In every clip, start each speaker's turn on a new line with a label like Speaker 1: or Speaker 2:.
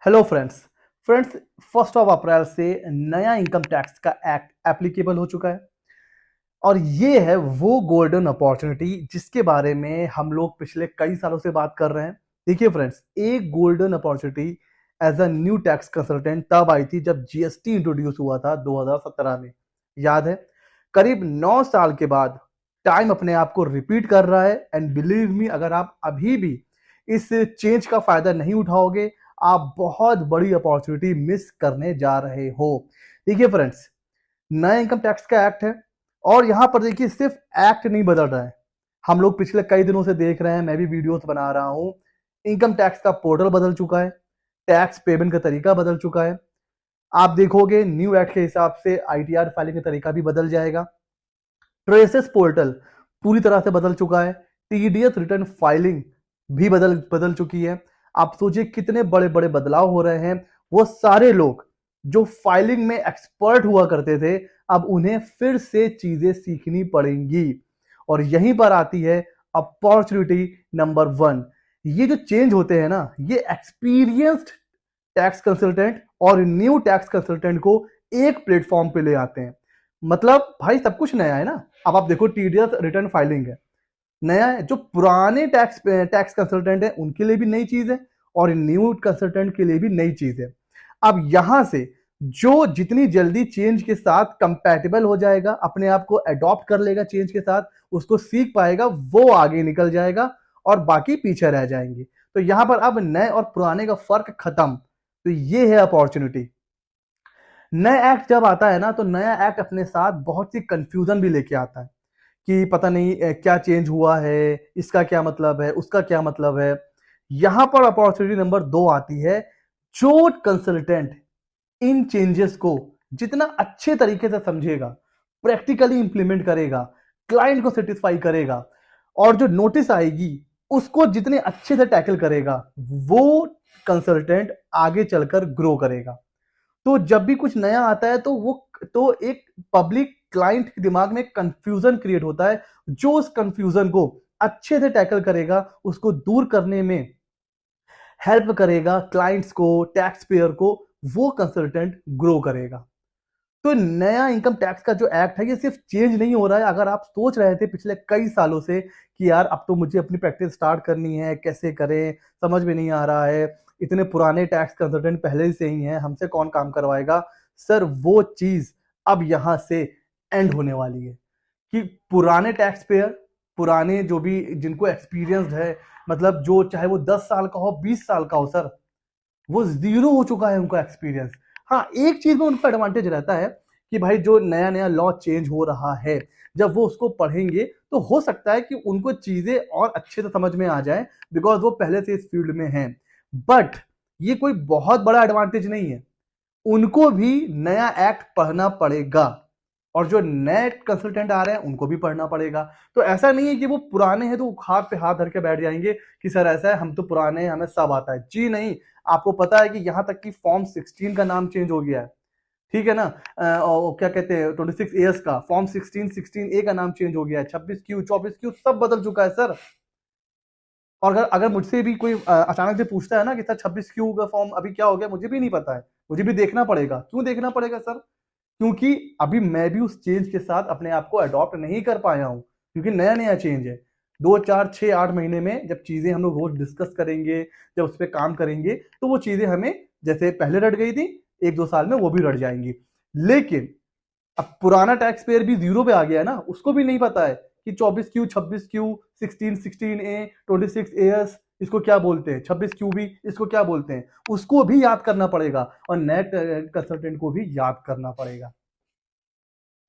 Speaker 1: Hello friends. Friends, 1 अप्रैल से नया income tax का एक्ट एप्लीकेबल हो चुका है और ये है वो गोल्डन अपॉर्चुनिटी जिसके बारे में हम लोग पिछले कई सालों से बात कर रहे हैं। देखिए फ्रेंड्स, एक golden opportunity as a new tax consultant तब आई थी जब जीएसटी इंट्रोड्यूस हुआ था 2017 में। याद है? करीब 9 साल के बाद टाइम अपने आप को रिपीट कर रहा है एंड बिलीव मी, अगर आप अभी भी इस चेंज का फायदा नहीं उठाओगे, आप बहुत बड़ी अपॉर्चुनिटी मिस करने जा रहे हो। देखिए फ्रेंड्स, नया इनकम टैक्स का एक्ट है और यहां पर देखिए सिर्फ एक्ट नहीं बदल रहा है। हम लोग पिछले कई दिनों से देख रहे हैं, मैं भी वीडियोस बना रहा हूं। इनकम टैक्स का पोर्टल बदल चुका है, टैक्स पेमेंट का तरीका बदल चुका है। आप देखोगे न्यू एक्ट के हिसाब से आईटीआर फाइलिंग का तरीका भी बदल जाएगा। ट्रेसेस पोर्टल पूरी तरह से बदल चुका है। टीडीएस रिटर्न फाइलिंग भी बदल बदल चुकी है। आप सोचिए कितने बड़े बड़े बदलाव हो रहे हैं। वो सारे लोग जो फाइलिंग में एक्सपर्ट हुआ करते थे, अब उन्हें फिर से चीजें सीखनी पड़ेंगी और यहीं पर आती है अपॉर्चुनिटी नंबर 1। ये जो चेंज होते हैं ना, ये एक्सपीरियंस्ड टैक्स कंसल्टेंट और न्यू टैक्स कंसल्टेंट को एक प्लेटफॉर्म पे ले आते हैं। मतलब भाई सब कुछ नया है ना। अब आप देखो, टीडीएस रिटर्न फाइलिंग है, नया है। जो पुराने टैक्स टैक्स कंसल्टेंट है उनके लिए भी नई चीज है और न्यू कंसल्टेंट के लिए भी नई चीज है। अब यहां से जो जितनी जल्दी चेंज के साथ कंपैटिबल हो जाएगा, अपने आप को अडॉप्ट कर लेगा चेंज के साथ, उसको सीख पाएगा, वो आगे निकल जाएगा और बाकी पीछे रह जाएंगे। तो यहां पर अब नए और पुराने का फर्क खत्म। तो ये है अपॉर्चुनिटी। नया एक्ट जब आता है ना, तो नया एक्ट अपने साथ बहुत सी कंफ्यूजन भी लेके आता है कि पता नहीं क्या चेंज हुआ है, इसका क्या मतलब है, उसका क्या मतलब है। यहां पर अपॉर्चुनिटी नंबर 2 आती है। जो कंसल्टेंट इन चेंजेस को जितना अच्छे तरीके से समझेगा, प्रैक्टिकली इंप्लीमेंट करेगा, क्लाइंट को सेटिस्फाई करेगा और जो नोटिस आएगी उसको जितने अच्छे से टैकल करेगा, वो कंसल्टेंट आगे चलकर ग्रो करेगा। तो जब भी कुछ नया आता है तो एक पब्लिक क्लाइंट के दिमाग में कंफ्यूजन क्रिएट होता है। जो उस कंफ्यूजन को अच्छे से टैकल करेगा, उसको दूर करने में हेल्प करेगा क्लाइंट्स को, टैक्स पेयर को, वो कंसल्टेंट ग्रो करेगा। तो नया इनकम टैक्स का जो एक्ट है, ये सिर्फ चेंज नहीं हो रहा है। अगर आप सोच रहे थे पिछले कई सालों से कि यार अब तो मुझे अपनी प्रैक्टिस स्टार्ट करनी है, कैसे करें समझ में नहीं आ रहा है, इतने पुराने टैक्स कंसल्टेंट पहले से ही हैं, हमसे कौन काम करवाएगा, सर वो चीज अब यहां से एंड होने वाली है कि पुराने टैक्स पेयर, पुराने जो भी जिनको एक्सपीरियंस्ड है, मतलब जो चाहे वो 10 साल का हो, 20 साल का हो, सर वो जीरो हो चुका है उनका एक्सपीरियंस। हाँ, एक चीज में उनका एडवांटेज रहता है कि भाई जो नया नया लॉ चेंज हो रहा है, जब वो उसको पढ़ेंगे तो हो सकता है कि उनको चीजें और अच्छे से समझ में आ जाए, बिकॉज वो पहले से इस फील्ड में हैं। बट ये कोई बहुत बड़ा एडवांटेज नहीं है। उनको भी नया एक्ट पढ़ना पड़ेगा और जो नए कंसल्टेंट आ रहे हैं उनको भी पढ़ना पड़ेगा। तो ऐसा नहीं है कि वो पुराने हैं तो हाथ पे हाथ धर के बैठ जाएंगे कि सर ऐसा है, हम तो पुराने हैं, हमें सब आता है। जी नहीं। आपको पता है कि यहां तक कि फॉर्म 16 का नाम चेंज हो गया है, ठीक है ना। और क्या कहते हैं 26 एस का फॉर्म 16 ए का नाम चेंज हो गया है। 26 क्यू 24 क्यू सब बदल चुका है सर। और अगर अगर मुझसे भी कोई अचानक से पूछता है ना कि सर 26 क्यू का फॉर्म अभी क्या हो गया, मुझे भी नहीं पता है, मुझे भी देखना पड़ेगा। क्यों देखना पड़ेगा सर? क्योंकि अभी मैं भी उस चेंज के साथ अपने आप को अडॉप्ट नहीं कर पाया हूं, क्योंकि नया नया चेंज है। 2 4 6 8 महीने में जब चीजें हम लोग रोज डिस्कस करेंगे, जब उस पर काम करेंगे, तो वो चीजें हमें जैसे पहले रट गई थी, 1 2 साल में वो भी रट जाएंगी। लेकिन अब पुराना टैक्स पेयर भी जीरो पे आ गया है ना, उसको भी नहीं पता है कि 24 क्यू 26 क्यू 16 16 ए 26 एस इसको क्या बोलते हैं, 26 क्यू भी इसको क्या बोलते हैं, उसको भी याद करना पड़ेगा और नए कंसल्टेंट को भी याद करना पड़ेगा।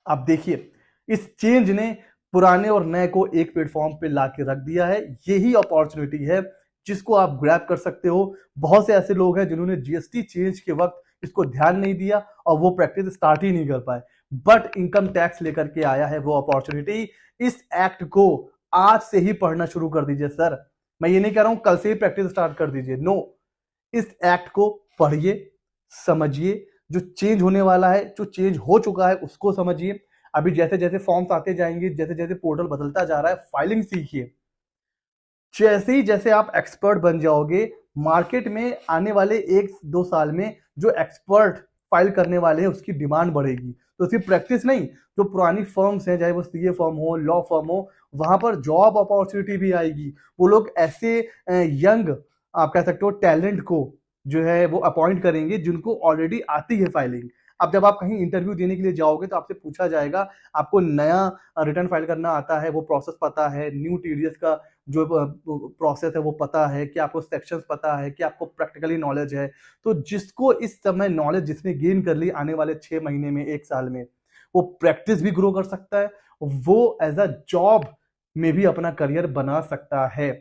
Speaker 1: अब देखिए, इस चेंज ने पुराने और नए को एक प्लेटफॉर्म पे ला के रख दिया है। यही अपॉर्चुनिटी है जिसको आप ग्रैब कर सकते हो। बहुत से ऐसे लोग हैं जिन्होंने जीएसटी चेंज के वक्त इसको ध्यान नहीं दिया और वो प्रैक्टिस स्टार्ट ही नहीं कर पाए। बट इनकम टैक्स लेकर के आया है वो अपॉर्चुनिटी। इस एक्ट को आज से ही पढ़ना शुरू कर दीजिए सर। मैं ये नहीं कह रहा हूं कल से ही प्रैक्टिस स्टार्ट कर दीजिए, नो। इस एक्ट को पढ़िए, समझिए, जो चेंज होने वाला है, जो चेंज हो चुका है उसको समझिए। अभी जैसे जैसे फॉर्म्स आते जाएंगे, जैसे जैसे पोर्टल बदलता जा रहा है, फाइलिंग सीखिए। जैसे ही जैसे आप एक्सपर्ट बन जाओगे, मार्केट में आने वाले 1-2 साल में जो एक्सपर्ट फाइल करने वाले हैं उसकी डिमांड बढ़ेगी। तो सिर्फ प्रैक्टिस नहीं, जो पुरानी फर्म्स हैं, चाहे वो सीए फर्म हो, लॉ फर्म हो, वहां पर जॉब अपॉर्चुनिटी भी आएगी। वो लोग ऐसे यंग, आप कह सकते हो, टैलेंट को जो है वो अपॉइंट करेंगे जिनको ऑलरेडी आती है फाइलिंग। अब जब आप कहीं इंटरव्यू देने के लिए जाओगे तो आपसे पूछा जाएगा आपको नया रिटर्न फाइल करना आता है, वो प्रोसेस पता है, न्यू टीडीएस का जो प्रोसेस है वो पता है, कि आपको सेक्शंस पता है, कि आपको प्रैक्टिकली नॉलेज है। तो जिसको इस समय नॉलेज जिसने गेन कर ली, आने वाले 6 महीने में, 1 साल में, वो प्रैक्टिस भी ग्रो कर सकता है, वो एज अ जॉब में भी अपना करियर बना सकता है।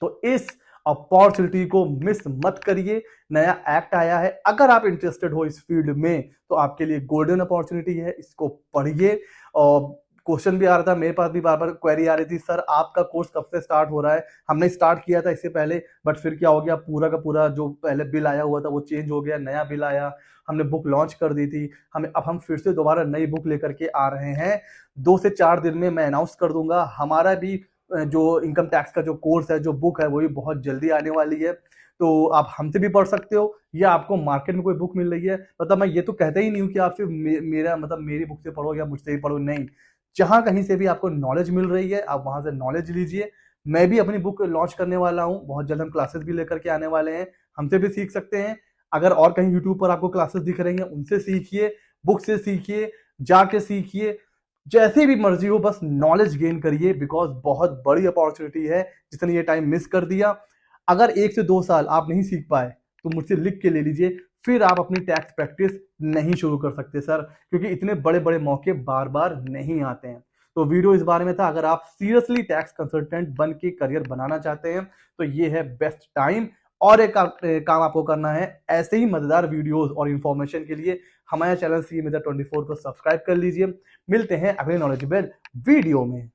Speaker 1: तो इस अपॉर्चुनिटी को मिस मत करिए। नया एक्ट आया है, अगर आप इंटरेस्टेड हो इस फील्ड में तो आपके लिए गोल्डन अपॉर्चुनिटी है, इसको पढ़िए। और क्वेश्चन भी आ रहा था मेरे पास, भी बार बार क्वेरी आ रही थी, सर आपका कोर्स कब से स्टार्ट हो रहा है? हमने स्टार्ट किया था इससे पहले, बट फिर क्या हो गया, पूरा का पूरा जो पहले बिल आया हुआ था वो चेंज हो गया, नया बिल आया, हमने बुक लॉन्च कर दी थी, अब हम फिर से दोबारा नई बुक लेकर के आ रहे हैं। 2 से 4 दिन में मैं अनाउंस कर दूंगा। हमारा भी जो इनकम टैक्स का जो कोर्स है, जो बुक है, वो भी बहुत जल्दी आने वाली है। तो आप हमसे भी पढ़ सकते हो, या आपको मार्केट में कोई बुक मिल रही है, मतलब मैं ये तो कहता ही नहीं हूँ कि आप सिर्फ मेरा मतलब मेरी बुक से पढ़ो या मुझसे ही पढ़ो, नहीं। जहां कहीं से भी आपको नॉलेज मिल रही है, आप वहां से नॉलेज लीजिए। मैं भी अपनी बुक लॉन्च करने वाला हूँ, बहुत जल्द हम क्लासेस भी लेकर के आने वाले हैं, हमसे भी सीख सकते हैं। अगर और कहीं यूट्यूब पर आपको क्लासेस दिख रही हैं, उनसे सीखिए, बुक से सीखिए, जाके सीखिए, जैसे भी मर्जी हो, बस नॉलेज गेन करिए, बिकॉज बहुत बड़ी अपॉर्चुनिटी है। जिसने ये टाइम मिस कर दिया, अगर 1 से 2 साल आप नहीं सीख पाए तो मुझसे लिख के ले लीजिए, फिर आप अपनी टैक्स प्रैक्टिस नहीं शुरू कर सकते सर, क्योंकि इतने बड़े बड़े मौके बार बार नहीं आते हैं। तो वीडियो इस बारे में था, अगर आप सीरियसली टैक्स कंसल्टेंट बन के करियर बनाना चाहते हैं तो ये है बेस्ट टाइम। और एक काम आपको करना है, ऐसे ही मजेदार वीडियोस और इंफॉर्मेशन के लिए हमारे चैनल CA Mehta 24 को सब्सक्राइब कर लीजिए। मिलते हैं अगले नॉलेजेबल वीडियो में।